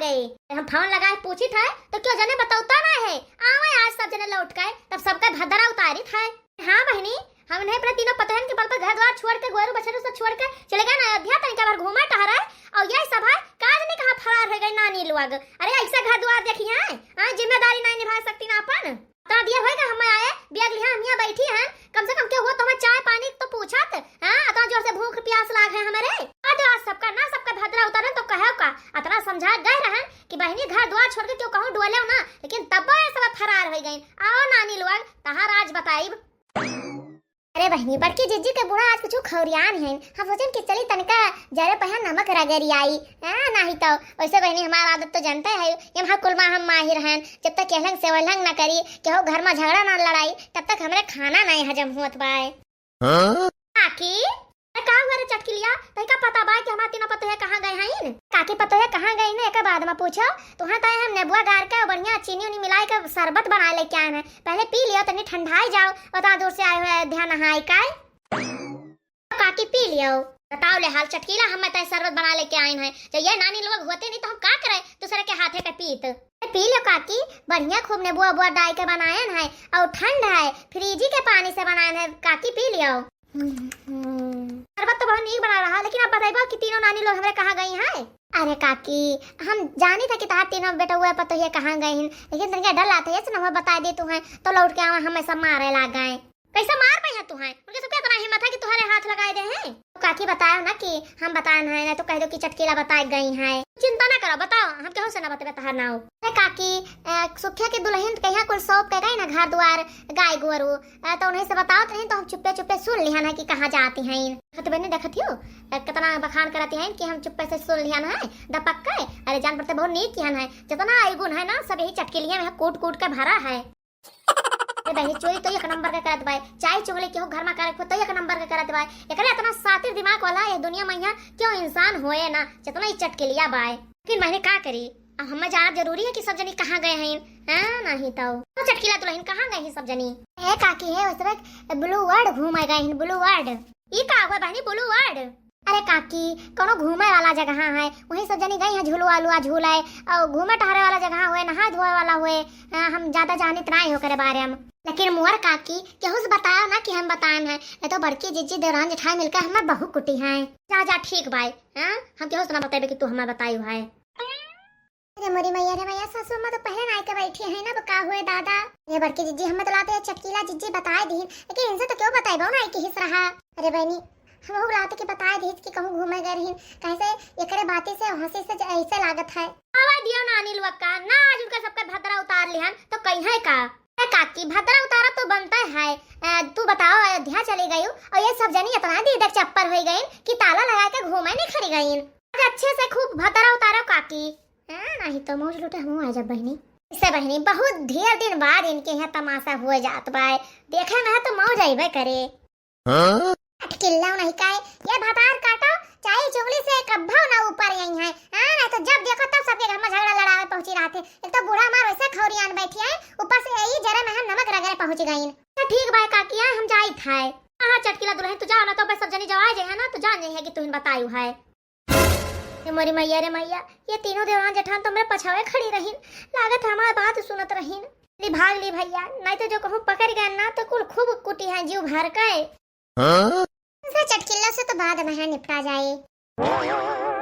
है। हम फोन लगाए पूछी था तो क्यों जने बताता ना है। आवे आज सब जने लौट गए तब सबका भदरा उतारी था। हाँ बहनी हमने अपने तीनों पतहन के बल पर घर द्वार छोड़ के गोरू बछरू सब छोड़ के चले गए ना अयोध्या तनिक बार घूमा टहरा और यही सब है काज ने कहा फरार हो गए नानी लोग। अरे ऐसा घर द्वार देखी है जिम्मेदारी नहीं निभा सकती ना अपन ता दिया होएगा। हम आए बियाग लिया हम यहाँ बैठी हैं कम से कम क्या हुआ तुम्हें चाय पानी तो पूछत इतना जोर से भूख प्यास लाग है हमारे आज सबका ना सबका भद्रा उतारे तो कहो का इतना समझा गए रहन कि बहनी घर द्वार छोड़ के क्यों कहूं डोले ना लेकिन तब ये सब फरार हो गए। आओ नानी लोग तहार आज बताई। अरे बहनी बड़की जिज्जी के बूढ़ा आज कुछ खौरियान है हम सोचें कि चली तनका जरे पहन नमक रगड़ी आई नहीं तो वैसे बहनी हमारा आदत तो जानते है यहाँ कुलमा हम माहिर हैं जब तक केहलंग से वलंग न करी केहो घर में झगड़ा ना लड़ाई तब तक हमारे खाना नहीं हजम होत बाय। काकी का हुआ रे चटकी लिया तई का पता बा कि हमार तीनों पतो है कहां गए हैं काकी पतो है कहां गए ने एक बाद में पूछो तुहां तय हम नेबुआ गार के बढ़िया चीनी उनी मिलाई के शरबत बना ले क्या है पहले पी लियो तनी ठंडाई जाओ उतना दूर से आए हुए ध्यान नहाई काय काकी पी लियो बताओ ले हाल चटकीला हम तय शरबत बना ले के आए हैं जब ये नानी लोग होते नहीं तो हम का करे दूसरे के हाथे के पीत पी लो काकी बढ़िया खूब नेबुआ बुआ डाल के बनाए हैं और ठंड है फ्रिज के पानी से बनाए हैं काकी पी लियो। शरबत तो बहुत नीक बना रहा लेकिन आप बताइए कि तीनों नानी लोग हमारे कहाँ गई हैं। अरे काकी हम जानी था कि तार तीनों बेटा हुए पतो ये कहाँ गए हैं लेकिन तनके डर लाते है ना बता दे तू है तो लौट के आवे हमें सब मारे ला गए कैसे मार पाई है तू है उनके सब इतना हिम्मत है कि तुम्हारे हाथ लगाए दे हैं तो काकी बताओ ना कि हम बताए ना तो कह दो कि चटकीला बताए गई हैं चिंता ना करो बताओ हम क्यों से ना बता तहार ना हो। अरे काकी सुखिया के दुल्हन कहिया कुल सौंप के गई ना घर द्वार गाय गोरू तो उन्हें से बताओ नहीं तो हम चुप्पे चुप्पे सुन लिया ना कि कहाँ जाती हैं तो बहने देखती हो कितना बखान करती हैं कि हम चुप्पे से सुन लिया ना है दपक के अरे जान पड़ते बहुत नीक किया है जितना आयुगुन है ना सब यही चटकी लिया में कूट कूट के भरा है। बहनी चोरी तो एक नंबर के करत बाय चाय चुगली केहू घर में करे तो एक नंबर के करत बाय एकरे इतना सातिर दिमाग वाला ये दुनिया में यहाँ क्यों इंसान होए ना जितना ही चटके लिया बाय लेकिन मैंने का करी अब हमें जाना जरूरी है कि सब जनी कहाँ गए हैं नहीं तो चटकीला दुल्हन कहाँ गए हैं सब जनी है काकी है उस वक्त ब्लू वर्ड घूमे गए हैं ब्लू वर्ड ये का हुआ बहनी ब्लू वर्ड। अरे काकी कोनो घूमे वाला जगह है वही सब जनी गई है झूलुआ लुआ झूला और घूमे टहरे वाला जगह हुए नहा धोए वाला हुए हम ज्यादा जानित नहीं हो करे बारे में लेकिन मोर काकी केहू से बताया ना कि हम बताएं हैं नहीं तो बड़की जिज्जी देवरान जेठाई मिलकर हमें बहु कुटी हैं जा ठीक भाई हम केहू से ना बताए कि तू हमें बताई है। अरे मोरी मैया रे मैया सासू अम्मा तो पहले ना के बैठी है ना का हुए दादा ये बड़की जिज्जी हमें तो लाते चटकीला जिज्जी बताए दी लेकिन इनसे तो क्यों बताए बहु ना कि हिस रहा। अरे बहनी हम लोग लाते के बताए दी कि कहूं घूमे गए रही कैसे एकरे बातें से हंसी से ऐसे लागत है आवा दियो नानी लोग का ना आज उनका सबका भद्रा उतार लिहन तो कहीं है का काकी भद्रा उतारा तो बनता है तू बताओ अयोध्या चली गई और ये सब जनी इतना दी इधर चप्पर हो गई कि ताला लगा के घूमे नहीं खड़ी गई आज अच्छे से खूब भद्रा उतारो काकी नहीं तो मौज लूटे हम आ जब बहनी इससे बहनी बहुत ढेर दिन बाद इनके यहाँ तमाशा हो जात बाय देखे में तो मौज आइबे करे किल्ला नहीं काए ये भतार काटो चाहे चुगली से कब्बा ना ऊपर यही है नहीं तो जब देखो तब सबके घर में झगड़ा लड़ावे पहुंची रहते एक तो बूढ़ा मार वैसे खौरियान बैठी है ऊपर से यही जरा में हम नमक रगड़े पहुंच गई तो ठीक भाई काकी हम जाई थाए हां चटकीला दुल्हन तू जा ना तो सब जनी जवाई जे है ना तो जान है कि तू बतायु है। ये मोरी मैया रे मैया ये तीनों देवरान जेठान तो मेरे पछावे खड़ी रही लागत हमारी बात सुनत रही भाग ली भैया नहीं तो जो कहूं पकड़ गए ना तो कुल खूब कुटी है जीव भर के चटकिल्ला से तो बाद में निपटा जाए।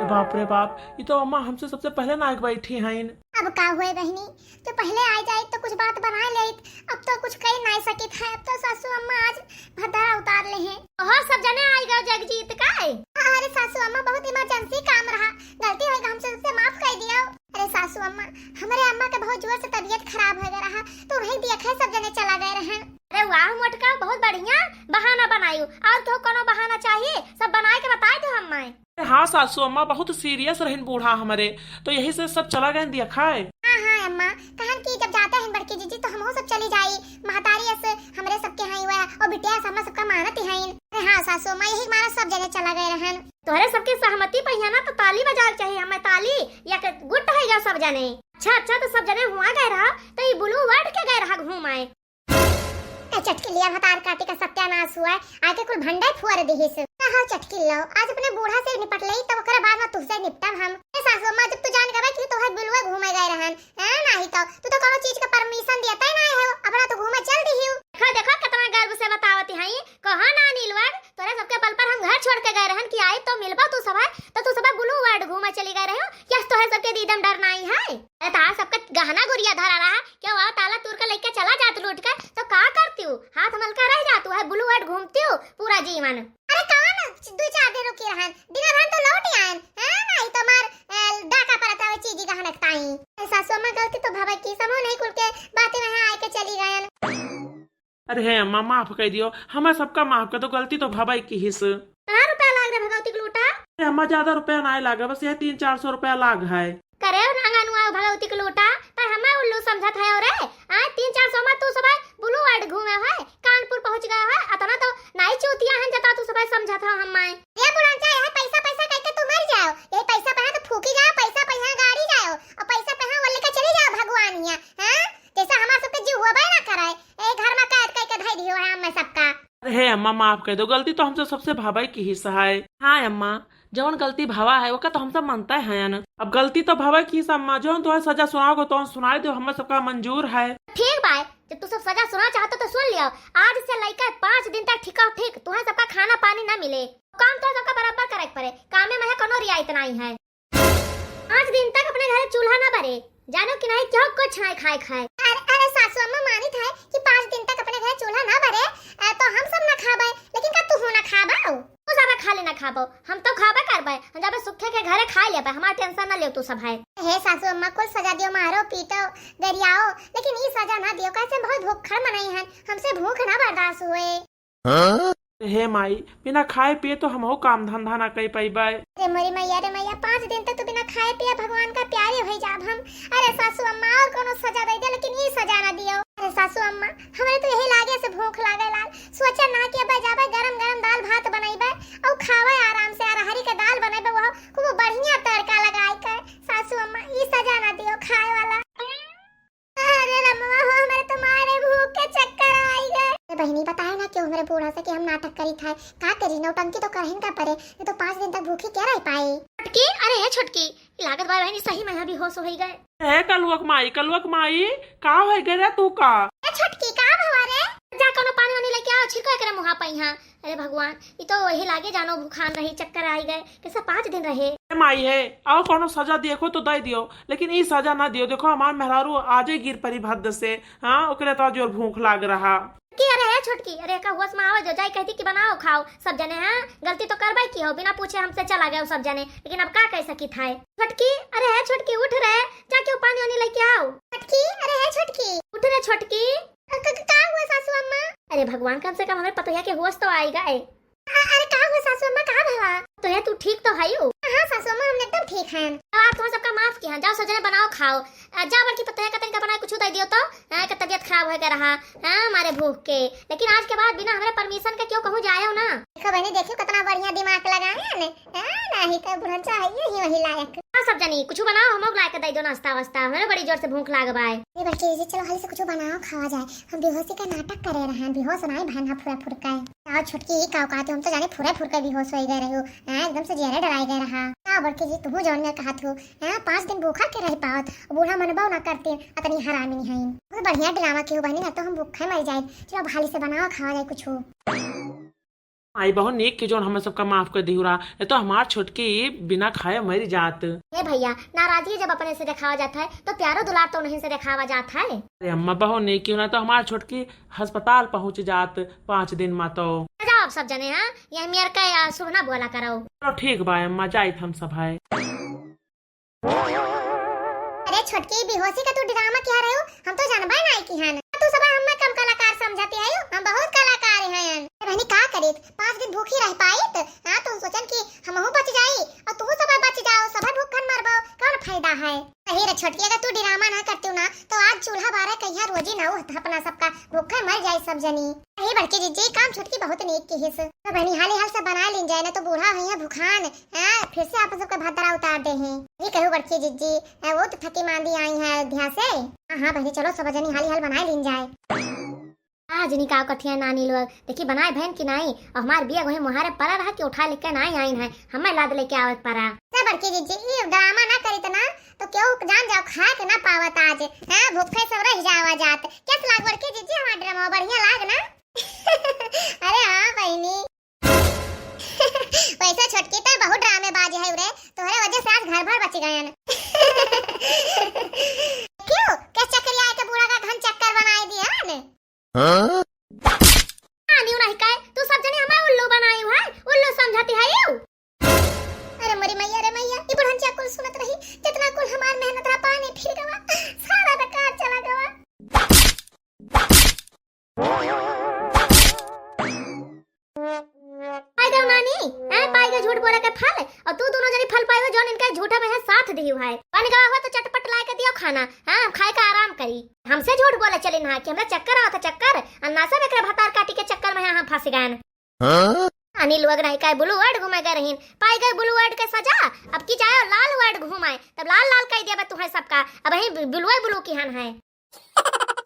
बाप रे बाप ये तो अम्मा हमसे सबसे पहले नाक बैठी हैं। अब का हुए बहनी तो पहले आ जाए तो कुछ बात बना ले अब तो कुछ कह नहीं सकी था अब तो सासू अम्मा आज भद्रा उतार ले हैं और सब जने आई गए जगजीत का अरे सासू अम्मा बहुत इमरजेंसी काम रहा गलती हो गई हमसे माफ कर दिया। अरे सासू अम्मा हमारे अम्मा के बहुत जोर से तबीयत खराब हो गया रहा तो वही देखा सब जने चला गए रहे। अरे वाह मोटका बहुत बढ़िया बहाना बनायू और क्यों कोनो बहाना चाहिए सब बनाए के बताए दो हम मैं। हाँ सासू अम्मा बहुत सीरियस रहन बूढ़ा हमारे तो यही से सब चला गए दिया खाए। हाँ अम्मा कहन की जब जाते हैं बड़की जीजी तो हम सब चली जाई महतारी से हमरे सबके हाई हुआ और बिटिया सब सबका मानत है। हाँ सासू अम्मा यही मारा सब जने चला गए रहन तोहरे सबके सहमति पहिया ना तो ताली बजा चाहिए हमें ताली या गुट है या सब जने अच्छा तो सब जने हुआ गए रहा तो ये ब्लू वर्ड के गए रहा घूमाए चटके लिया भतार काटे का सत्यानाश हुआ है आके कुल भंडाई फुआर देही से हाँ चटकी लो, आज अपने बूढ़ा से निपट लई तब ओकरे बाद में तुझसे निपटब हम। ए सासू अम्मा जब तू जान गए कि तोहर बिलुआ घूमे गए रहन, हैं नहीं तो तू तो कोनो चीज का परमिशन देता ही नहीं है, अपना तो घूमे चल दिहियो। देखो देखो कितना गर्व से बतावती हई, कहां ना नीलवा तोरे सबके बल पर हम घर छोड़ के गए रहन कि आई तो मिलबा तू सब है, तो तू सब ब्लू वर्ड घूमे चली गए रहे हो, यस तोहर सबके दीदम डर नहीं है। अरे तार सबका गहना गुड़िया धरा रहा, क्या हुआ ताला तोड़ के लेके चला जात लूट के, तो का करती हूं हाथ मलका रह जातू है, ब्लू वर्ड घूमती हूं पूरा जीवन। अरे कौन दो चार दिन रुकी रहन, दिन भर तो लौट आयन, हैं नहीं तो मार डाका परता है चीजी गहना ताई। सासू अम्मा गलती तो भाभी की, समझ नहीं कुल के बातें में आए के चली गयन। अरे हे अम्मा माफ कर दियो, हमें सबका माफ कर दो, गलती तो भाई की हिस। कितना रुपया लाग रहा भगवती के लूटा? अरे अम्मा ज्यादा रुपया नहीं लागा, बस ये 300-400 रुपया लाग है। करे नांगानुआ भगवती के लूटा त हमें उल्लू समझत है। और आ 300-400 में तू सब ब्लू वर्ड घूमे है, कानपुर पहुंच गया है, अतना तो नहीं चूतिया है जता तू सब समझत है हम। ये बुढ़ाचा है पैसा पैसा कह के तू मर जाओ, ये पैसा पे तो फूकी जाओ, पैसा पे गाड़ी जाओ और पैसा पे वो लेके चली जाओ भगवानिया, हैं जैसा हमार सबके जीव हुआ ना कराए ए घर में कैद कह के धई दियो है हम सबका। अरे हे अम्मा माफ कर दो, गलती तो हमसे सबसे भाई की हिस्सा है। हाँ अम्मा जौन गलती भावा है वो तो हम सब मानते हैं न, अब गलती तो भावा की अम्मा, जौन तुम्हें सजा सुनाओगे तो सुनाई दो, हम सबका मंजूर है। ठीक भाई, जब तू सब सजा सुना चाहते तो सुन लियो, आज से लेकर 5 दिन तक ठीक ठीक तुम्हें सबका खाना पानी न मिले, काम तो सबका बराबर करे पड़े, काम में कोनो रियायत नहीं है। 5 दिन तक अपने घर चूल्हा न बरे, जानो कि नहीं क्यों कुछ नहीं खाए खाए। अरे सासू अम्मा मानी था कि 5 दिन तक अपने घर चूल्हा न बरे तो हम सब न खाबे, लेकिन का तू ना खाबो, तू सब खा लेना खाबो, हम तो खाबे करबे, हम जब सुखे के घरे खा लेबे, हमार टेंशन न ले तू सब है। हे सासू अम्मा को सजा दियो, मारो पीटो गरियाओ, लेकिन ये सजा ना दियो, कैसे बहुत भूखड़ मनाई है, हमसे भूख ना बर्दाश्त हुए। हे माई बिना खाए पिए तो हम हो काम धंधा ना कर पाइबे। अरे मोरी मैया रे मैया, 5 दिन तक तो बिना खाए पिए भगवान का प्यारे हो जाब हम। अरे सासू अम्मा और कोनो सजा दे दे, लेकिन ये सजा ना दियो। अरे सासू अम्मा हमें तो यही लागे से भूख लागे लाल, सोचा ना कि अब जाबे गरम गरम दाल भात बनैबे और खावे आराम से, अरहरी के दाल बनैबे वो खूब बढ़िया तड़का लगाई कर। सासू अम्मा ये सजा ना दियो खाए वाला। अरे रमवा हो, हमारे तो मारे भूख के चक्कर आई गए। बहनी बताए ना क्यों हमारे बूढ़ा से कि हम नाटक करी था, का करी नौटंकी तो करहिन का परे, ये तो 5 दिन तक भूखी क्या रह पाए। छुटकी अरे है छुटकी, लागत बार बहनी सही में भी होश हो गए। ए कलुक माई का हो गए तू का? ए छुटकी का भवा रे, जा कोनो पानी वानी लेके आओ, छिड़को एकरे मुहा पे यहां। अरे भगवान ये तो वही लागे जानो भूखान रही, चक्कर आई गए, कैसे 5 दिन रहे। माई है आओ कोनो सजा देखो तो दे दियो, लेकिन ई सजा ना दियो, देखो हमार मेहरारू आजे गिर परी भद्द से, हां ओकरे तो जोर भूख लाग रहा की। अरे है छोटकी, अरे का होश में आओ, जो जाई कहती कि बनाओ खाओ सब जने, हैं गलती तो करबे की हो, बिना पूछे हमसे चला गए सब जने, लेकिन अब का कह सकी था। छोटकी अरे है छोटकी उठ रे, जाके पानी वानी लेके आओ। छोटकी अरे है छोटकी उठ रे छोटकी। का हुआ सासू अम्मा? अरे भगवान कम से कम हमें पता है कि होश तो आएगा। अरे का हुआ सासू अम्मा, का भवा? तो है तू ठीक तो है हो? हां सासू अम्मा हम एकदम ठीक हैं। अब तुम सबका माफ किया, जाओ सजने बनाओ खाओ, जा बल्कि पता है कतन का बनाए कुछ दे दियो तो का तबीयत खराब हो गया रहा हां हमारे भूख के, लेकिन आज के बाद बिना हमारे परमिशन के क्यों कहूं जायो ना। देखो बहनी देखियो कितना बढ़िया दिमाग लगाए हैं ने, नहीं तो बुढ़ा चाहिए ही वही लायक। हां सब जनी कुछ बनाओ, हम लोग लायक दे दो नाश्ता वास्ता, हमें बड़ी जोर से भूख लागबाए। ए बच्चे जी चलो हल से कुछ बनाओ खावा जाए, हम बेहोशी का नाटक करे रहे, बेहोश नहीं भाना फुरा फुरका है। आओ छोटकी का कहते हम तो जाने फुरा फुरका बेहोश हो गए रहो, एकदम से जेरे डराई गए रहा। हां बड़के जी तू जौन में कहा थू, 5 दिन भूखा के रह पावत, बूढ़ा मनबाव ना करते, अतनी हरामी नहीं है। बहुत बढ़िया ड्रामा क्यों बनी ना, तो हम भूखे मर जाए, चलो भाली से बनाओ खावा जाए कुछ हो। आई बहुत नेक की जोन हमें सबका माफ कर दिहुरा, ये तो हमार छोटकी बिना खाए मर जात। हे भैया नाराजगी जब अपने से दिखावा जाता है तो प्यारो दुलार तो नहीं से दिखावा जाता है। अरे अम्मा बहुत नेक की ना, तो हमार छोटकी अस्पताल पहुंच जात 5 दिन में। तो जाओ सब जने, हां ये मेर का सुना बोला करो। चलो ठीक बा अम्मा जाइत हम सब है। अरे छोटकी बेहोशी का तू ड्रामा क्या रहे हो, हम तो जानबे नहीं की हन, तू सब हम कम कलाकार समझती है, हम बहुत कलाकार हैं। रहनी का करे 5 दिन भूखी रह पाई तो हां तुम सोचन कि हमहु बच जाई और तू सब बच जाओ, सब भूखन मरबो, कौन फायदा है। सही रे छोटकी, अगर तू ड्रामा ना करती ना तो आज चूल्हा बारे कहिया रोजी ना हो, अपना सबका भूखा मर जाए सब जनी। यही बड़के जी काम छोटकी बहुत नेक की हिस्स, तो बहनी हाल हाल से बना लीन जाए ना, तो बूढ़ा है भूखान फिर से आप सबका भद्रा उतार दे हैं। ये कहू बड़की जी वो तो थकी मांदी आई है अयोध्या से। हां बहनी चलो सब जनी हाल हाल बना लीन जाए। आज निकाह कठिया नानी लोग देखी बनाए बहन की नहीं और हमारे बिया वही मुहारे परा रहा कि उठा लेके नहीं आई है हमें लाद लेके आवत परा सब बड़की जीजी ये ड्रामा ना करी तो ना तो क्यों जान जाओ खा के ना पावत आज हां भूखे सब रह जावा जात कैस लाग बड़की जीजी हमारा ड्रामा बढ़िया लाग ना अरे हां बहनी वैसे छोटकी तो बहुत ड्रामेबाज है रे तोहरे वजह से आज घर भर बच गए हैं क्यों कैसे चक्कर आए के बूढ़ा का घन चक्कर बनाई दिया ने Huh? आनी नहीं काय तू सब जने हमारा उल्लू बनाई है उल्लू समझाती है यू अरे मरी मैया रे मैया ई बुढ़न चा कुल सुनत रही जितना कुल हमार मेहनत रा पानी फिर गवा सारा बेकार चला गवा पाई दो नानी पाई के झूठ बोले के फल और तू दोनों जनी फल पाई हो जोन इनका झूठा में है साथ दियो है पानी गवा हुआ तो चटपट ला के दियो खाना हां खाए का आराम करी हमसे झूठ बोले चले ना कि हमरा चक्कर आवत चक्कर अन्नासा में कर भतार काटी के चक्कर में हां फंस गए Huh? अनिल वग रही काय ब्लू वर्ड घुमा गए रहीन पाई गए ब्लू वर्ड के सजा अब की चाहे लाल वर्ड घुमाए तब लाल लाल कह दिया तुम्हें सबका अब ही ब्लू की हन है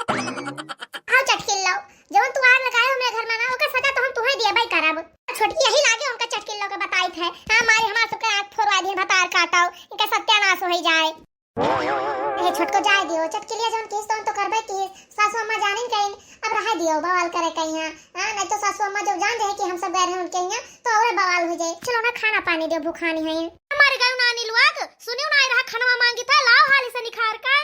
हां चटकिल लो जब तू आग लगाए हमरे घर में ना ओकर सजा तो हम तुम्हें दिए भाई करब छोटकी यही लागे उनका चटकिल लो के बताई थे हां मारी हमार सबके आंख फोड़वा दी भतार काटाओ इनका सत्यानाश हो जाए ए छोटको जाए दियो चटकिलिया जौन किस तो करबे की सासू अम्मा जानिन कहीं अब रहा दियो बवाल करे कहीं हां नहीं तो सासू अम्मा जब जान जाए कि हम सब गए हैं उनके यहाँ तो और बवाल हो जाए चलो ना खाना पानी दियो भूखानी है हमारे गांव नानी लोग सुनियो ना रहा खाना मांगी था लाओ हाली से निखार का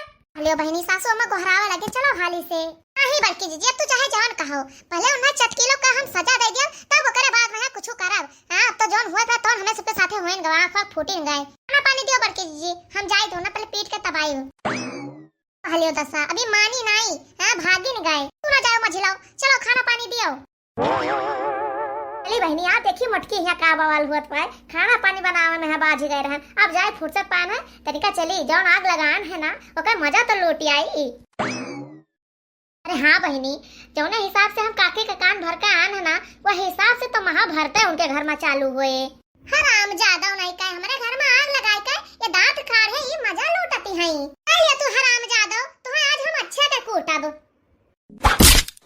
लियो बहनी सासू अम्मा गोहरावे लगे चलो हाली से नहीं बल्कि जीजी अब तू चाहे जान कहो पहले उन्हें चटकिलो का हम सजा दे दियो तब ओकरे बाद में कुछ करब हां तो जौन हुआ था तो हमें सबके साथे होइन गवा आंख फूटिन गए खाना पानी दियो बल्कि जीजी हम जाए दो ना पहले पीट के तबाई हलियो दसा अभी मानी नहीं हां भागिन गए तू ना जाओ मझिलाओ चलो खाना पानी दियो अली बहनी आप देखी मटकी यहाँ का बवाल हुआ पाए खाना पानी बनावे में है बाज गए रहन अब जाए फुर्सत पान है तरीका चली जौन आग लगान है ना ओकर मजा तो लौटी आई अरे हाँ बहनी जौने हिसाब से हम काके का कान भर के आन है ना वो हिसाब से तो महा भरते उनके घर में चालू हुए हराम ज्यादा नहीं का हमारे घर में आग लगाए के ये दांत खाड़ है ये मजा लूटती है अरे तू हराम ज्यादा तो आज हम अच्छे के कूटब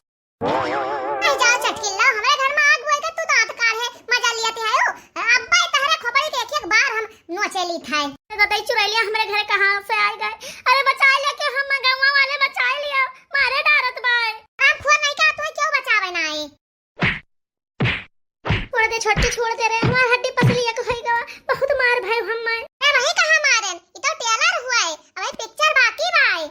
नहीं जाओ चटकिल्ला हमारे घर में आग हुए तू दांत काढ़ है मजा लियाती है अब्बा तहरा खबर के एक बार हम नोचेली थाए गदई चुरैलिया हमारे घर कहां से आ गए अरे बचा ले के हम गांव वाले बचा लिया मारे डारत बाय हम फोन नहीं का तू क्यों बचावे ना आई छोड़ दे छोटी छोड़ दे रे हमार हड्डी पसली एक होई गवा बहुत मार भाई हम मैं ए वही कहां मारन ई तो टेलर हुआ है अबे पिक्चर बाकी भाई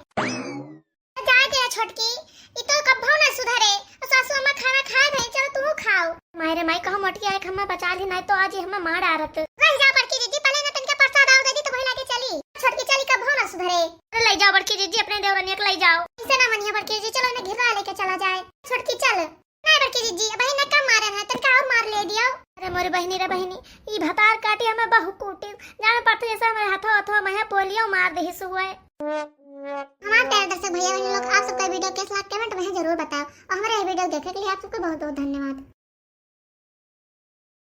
जाए दे छोटकी ई तो कब्बो ना सुधरे सासू अम्मा खाना खाए नहीं चलो तू खाओ मारे माई कहो मटकी आए हम बचा ली नहीं तो आज ही हम मार डारत वही जा बड़की दीदी पहले ना तनका प्रसाद आओ दीदी तो वही लाके चली छोटकी चली कब्बो ना सुधरे अरे ले जाओ बड़की दीदी अपने देवरनिया के ले जाओ इसे ना मनिया बड़की दीदी चलो इन्हें घिरा लेके चला जाए छोटकी चल नहीं बड़की दीदी अब ना कम मारन है तनका और मार ले दियो अरे मोरे बहनी रे बहनी ई भतार काटी हमें बहु कूटी जाने पड़ते जैसे हमारे हाथों हाथों में पोलियो मार दे हिस हुए हमारे प्यारे दर्शक भैया बहन लोग आप सबका वीडियो कैसा लगा कमेंट में जरूर बताओ और हमारे वीडियो देखने के लिए आप सबको बहुत बहुत धन्यवाद।